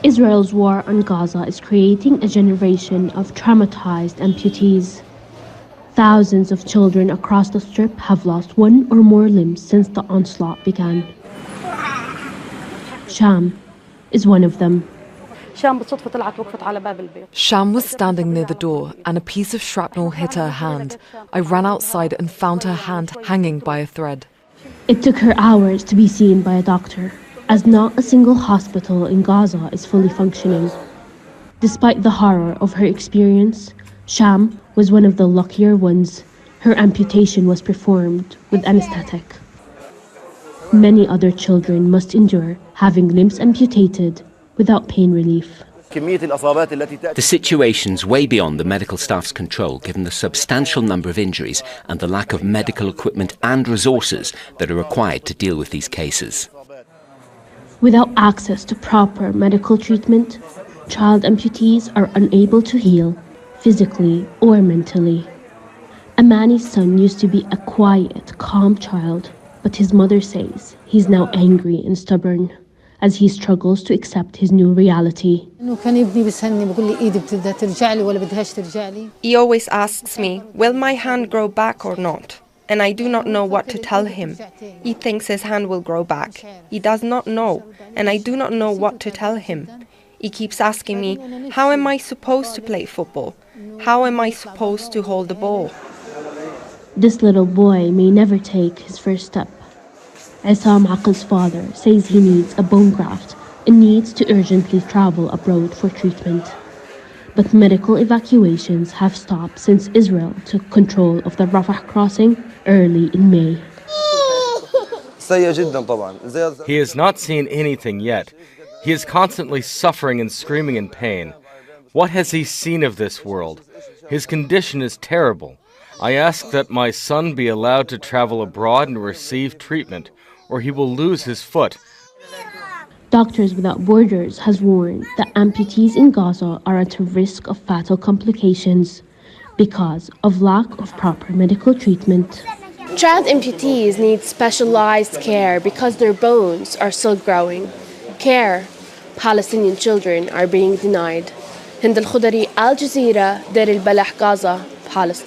Israel's war on Gaza is creating a generation of traumatized amputees. Thousands of children across the Strip have lost one or more limbs since the onslaught began. Sham is one of them. Sham was standing near the door and a piece of shrapnel hit her hand. I ran outside and found her hand hanging by a thread. It took her hours to be seen by a doctor, as not a single hospital in Gaza is fully functioning. Despite the horror of her experience, Sham was one of the luckier ones. Her amputation was performed with anesthetic. Many other children must endure having limbs amputated without pain relief. The situation's way beyond the medical staff's control, given the substantial number of injuries and the lack of medical equipment and resources that are required to deal with these cases. Without access to proper medical treatment, child amputees are unable to heal, physically or mentally. Amani's son used to be a quiet, calm child, but his mother says he's now angry and stubborn as he struggles to accept his new reality. He always asks me, will my hand grow back or not? And I do not know what to tell him. He thinks his hand will grow back. He does not know, and I do not know what to tell him. He keeps asking me, how am I supposed to play football? How am I supposed to hold the ball? This little boy may never take his first step. Isam Aqil's father says he needs a bone graft and needs to urgently travel abroad for treatment. But medical evacuations have stopped since Israel took control of the Rafah crossing early in May. He has not seen anything yet. He is constantly suffering and screaming in pain. What has he seen of this world? His condition is terrible. I ask that my son be allowed to travel abroad and receive treatment, or he will lose his foot. Doctors Without Borders has warned that amputees in Gaza are at a risk of fatal complications because of lack of proper medical treatment. Child amputees need specialized care because their bones are still growing. Care Palestinian children are being denied. Hind Al Khudari, Al Jazeera, Deir al Balah, Gaza, Palestine.